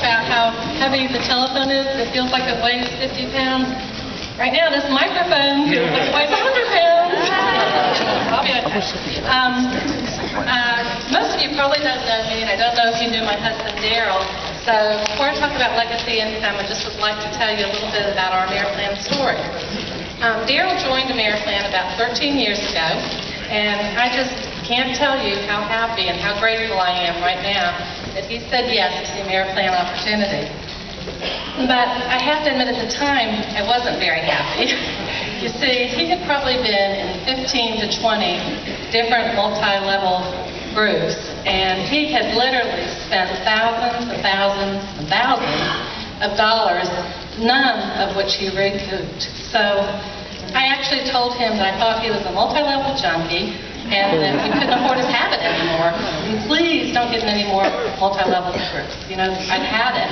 about how heavy the telephone is. It feels like it weighs 50 pounds. Right now, this microphone feels like it weighs 100 pounds. I'll be okay. Most of you probably don't know me, and I don't know if you knew my husband, Daryl. So before I talk about legacy income, I just would like to tell you a little bit about our Ameriplan story. Daryl joined Ameriplan about 13 years ago, and I just can't tell you how happy and how grateful I am right now that he said yes to the Ameriplan opportunity. But I have to admit at the time, I wasn't very happy. You see, he had probably been in 15 to 20 different multi-level groups, and he had literally spent thousands and thousands and thousands of dollars, none of which he recouped. So I actually told him that I thought he was a multi-level junkie, and that we couldn't afford his habit anymore. And please don't get in any more multi-level groups. You know, I've had it.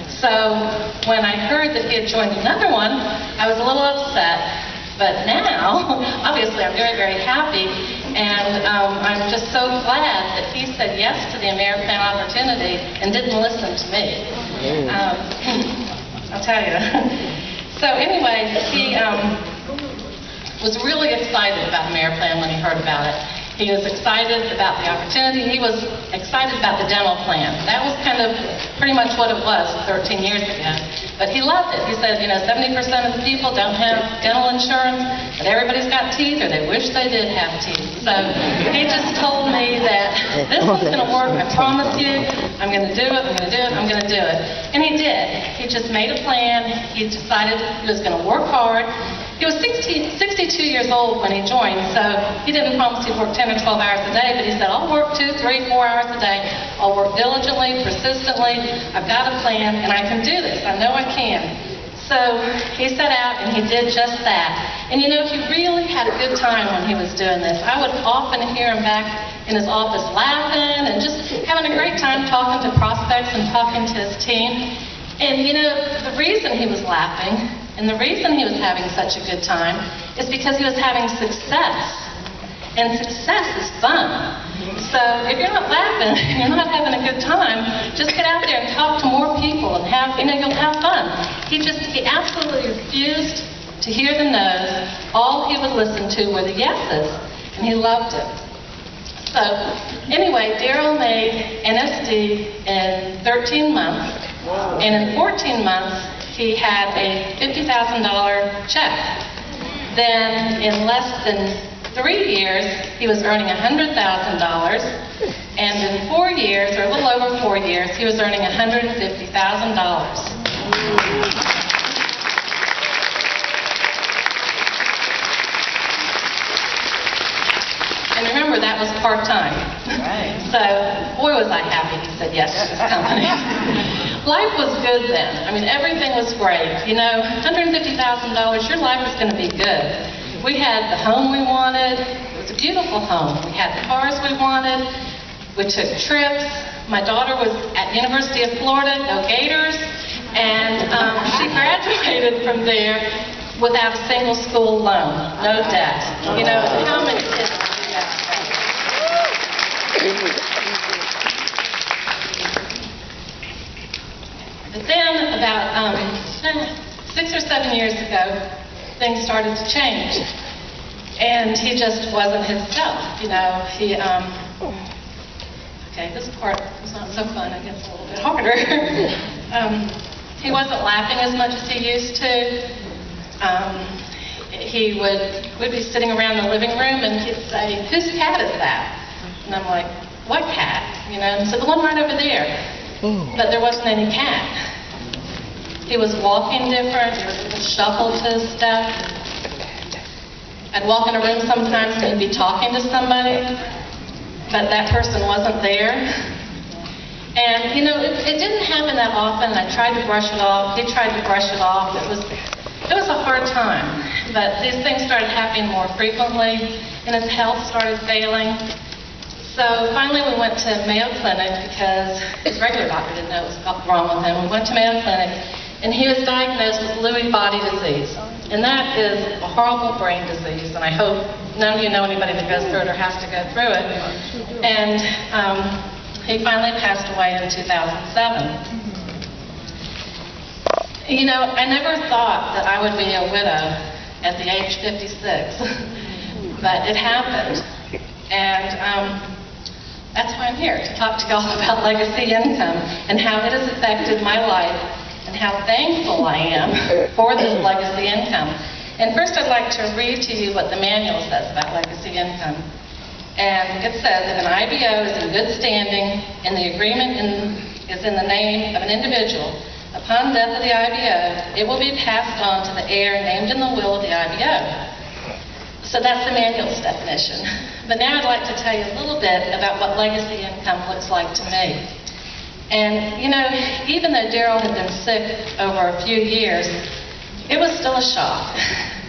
So when I heard that he had joined another one, I was a little upset. But now, obviously, I'm very, very happy, and I'm just so glad that he said yes to the Ameriplan opportunity and didn't listen to me. I'll tell you. So anyway, he was really excited about Ameriplan when he heard about it. He was excited about the opportunity. He was excited about the dental plan. That was kind of pretty much what it was 13 years ago. But he loved it. He said, you know, 70% of the people don't have dental insurance, but everybody's got teeth, or they wish they did have teeth. So he just told me that this one's going to work, I promise you. I'm going to do it, I'm going to do it, I'm going to do it. And he did. He just made a plan. He decided he was going to work hard. He was 62 years old when he joined, so he didn't promise he'd work 10 or 12 hours a day, but he said, I'll work 2, 3, 4 hours a day. I'll work diligently, persistently. I've got a plan, and I can do this. I know I can. So he set out, and he did just that. And you know, he really had a good time when he was doing this. I would often hear him back in his office laughing and just having a great time talking to prospects and talking to his team. And you know, the reason he was laughing and the reason he was having such a good time is because he was having success. And success is fun. So if you're not laughing, you're not having a good time, just get out there and talk to more people and you'll have fun. He absolutely refused to hear the no's. All he would listen to were the yeses, and he loved it. So anyway, Daryl made NSD in 13 months, and in 14 months, he had a $50,000 check. Then in less than 3 years, he was earning $100,000, and in 4 years, or a little over 4 years, he was earning $150,000. And remember, that was part-time. Right. So, boy, was I happy he said yes to this company. Life was good then. I mean, everything was great. You know, $150,000, your life was going to be good. We had the home we wanted. It was a beautiful home. We had the cars we wanted. We took trips. My daughter was at University of Florida, go Gators, and she graduated from there without a single school loan, no debt. You know, how many kids do that? But then, about 6 or 7 years ago, things started to change. And he just wasn't himself, you know. Okay, this part was not so fun, it gets a little bit harder. He wasn't laughing as much as he used to. We'd be sitting around the living room and he'd say, whose cat is that? And I'm like, what cat? You know, and so the one right over there. But there wasn't any cat. He was walking different, there was a little shuffle to his step. I'd walk in a room sometimes and he'd be talking to somebody, but that person wasn't there. And, you know, it didn't happen that often. I tried to brush it off. He tried to brush it off. It was a hard time. But these things started happening more frequently, and his health started failing. So finally we went to Mayo Clinic because his regular doctor didn't know what was wrong with him. We went to Mayo Clinic, and he was diagnosed with Lewy body disease. And that is a horrible brain disease, and I hope none of you know anybody that goes through it or has to go through it. And he finally passed away in 2007. You know, I never thought that I would be a widow at the age 56, but it happened. And that's why I'm here, to talk to y'all about legacy income and how it has affected my life and how thankful I am for this legacy income. And first I'd like to read to you what the manual says about legacy income. And it says, if an IBO is in good standing and the agreement is in the name of an individual, upon death of the IBO, it will be passed on to the heir named in the will of the IBO. So that's the manual's definition. But now I'd like to tell you a little bit about what legacy income looks like to me. And, you know, even though Daryl had been sick over a few years, it was still a shock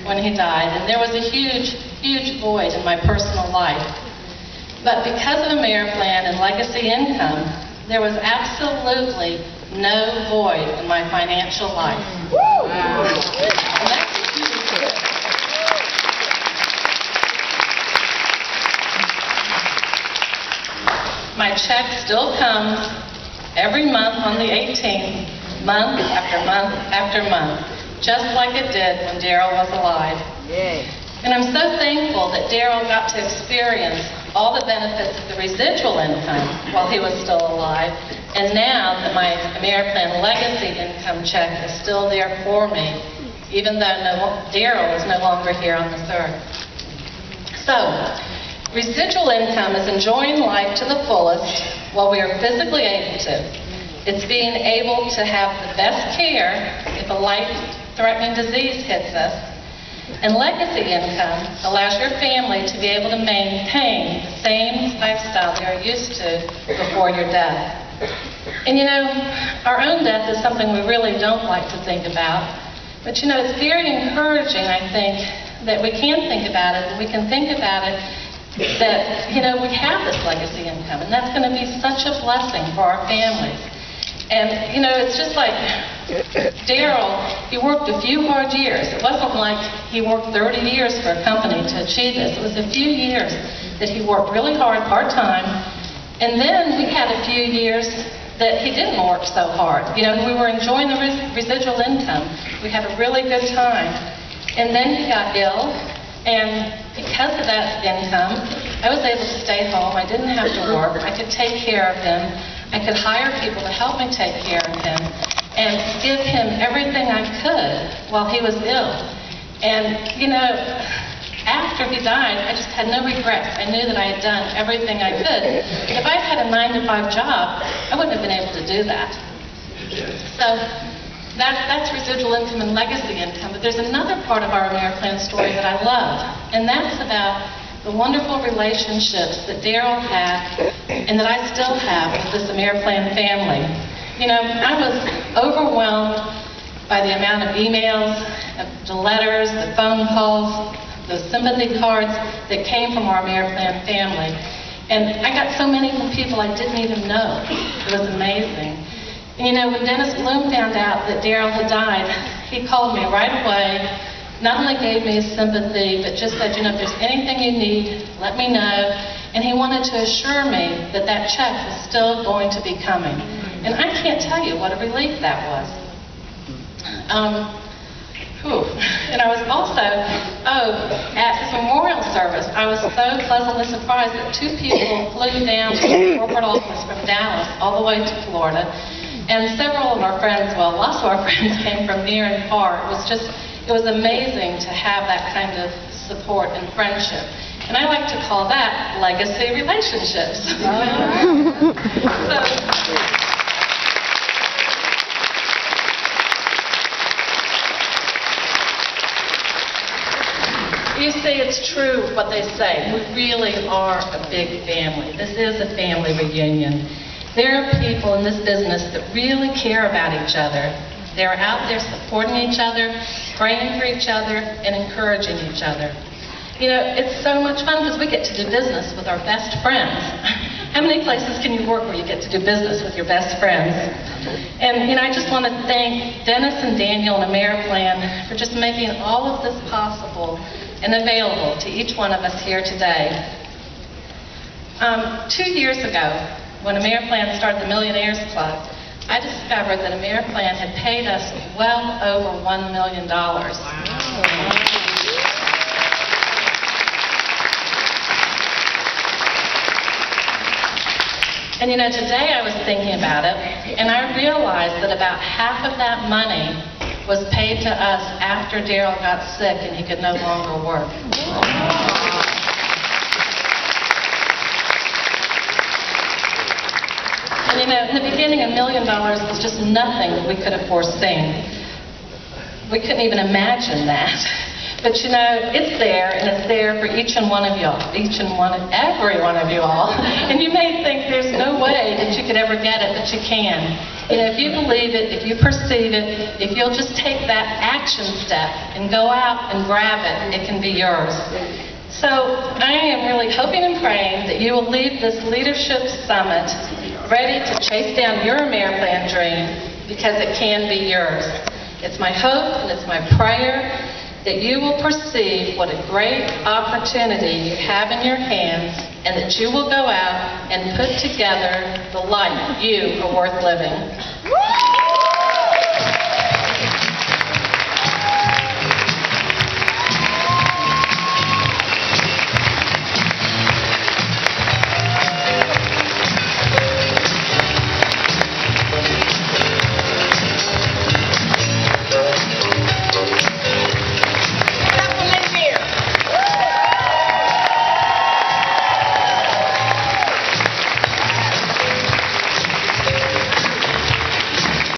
when he died. And there was a huge, huge void in my personal life. But because of Ameriplan and legacy income, there was absolutely no void in my financial life. My check still comes every month on the 18th, month after month after month, just like it did when Daryl was alive. Yay. And I'm so thankful that Daryl got to experience all the benefits of the residual income while he was still alive, and now that my Ameriplan legacy income check is still there for me, even though Daryl is no longer here on this earth. So, residual income is enjoying life to the fullest while we are physically able to. It's being able to have the best care if a life-threatening disease hits us. And legacy income allows your family to be able to maintain the same lifestyle they are used to before your death. And you know, our own death is something we really don't like to think about. But you know, it's very encouraging, I think, that we can think about it, and we can think about it that, you know, we have this legacy income, and that's going to be such a blessing for our families. And, you know, it's just like Daryl, he worked a few hard years. It wasn't like he worked 30 years for a company to achieve this. It was a few years that he worked really hard, part-time. And then we had a few years that he didn't work so hard. You know, we were enjoying the residual income. We had a really good time. And then he got ill, and because of that income, I was able to stay home. I didn't have to work. I could take care of him. I could hire people to help me take care of him and give him everything I could while he was ill. And, you know, after he died, I just had no regrets. I knew that I had done everything I could. If I had a 9-to-5 job, I wouldn't have been able to do that. So that's residual income and legacy income. But there's another part of our Ameriplan story that I love, and that's about the wonderful relationships that Daryl had and that I still have with this Ameriplan family. You know, I was overwhelmed by the amount of emails, the letters, the phone calls, the sympathy cards that came from our Ameriplan family. And I got so many from people I didn't even know. It was amazing. And you know, when Dennis Bloom found out that Daryl had died, he called me right away. Not only gave me his sympathy, but just said, you know, if there's anything you need, let me know. And he wanted to assure me that that check was still going to be coming. And I can't tell you what a relief that was. And I was also, at his memorial service, I was so pleasantly surprised that 2 people flew down to the corporate office from Dallas all the way to Florida. And several of our friends, well, lots of our friends came from near and far. It was amazing to have that kind of support and friendship. And I like to call that legacy relationships. You see, it's true what they say. We really are a big family. This is a family reunion. There are people in this business that really care about each other. They're out there supporting each other, praying for each other, and encouraging each other. You know, it's so much fun because we get to do business with our best friends. How many places can you work where you get to do business with your best friends? And, you know, I just want to thank Dennis and Daniel and Ameriplan for just making all of this possible and available to each one of us here today. 2 years ago, when Ameriplan started the Millionaires Club, I discovered that Ameriplan had paid us well over $1 million. And you know, today I was thinking about it, and I realized that about half of that money was paid to us after Daryl got sick and he could no longer work. And you know, in the beginning, $1 million was just nothing that we could have foreseen. We couldn't even imagine that. But you know, it's there, and it's there for each and one of y'all, every one of you all. And you may think there's no way that you could ever get it, but you can. You know, if you believe it, if you perceive it, if you'll just take that action step and go out and grab it, it can be yours. So I am really hoping and praying that you will leave this leadership summit ready to chase down your Ameriplan dream, because it can be yours. It's my hope and it's my prayer that you will perceive what a great opportunity you have in your hands, and that you will go out and put together the life you are worth living.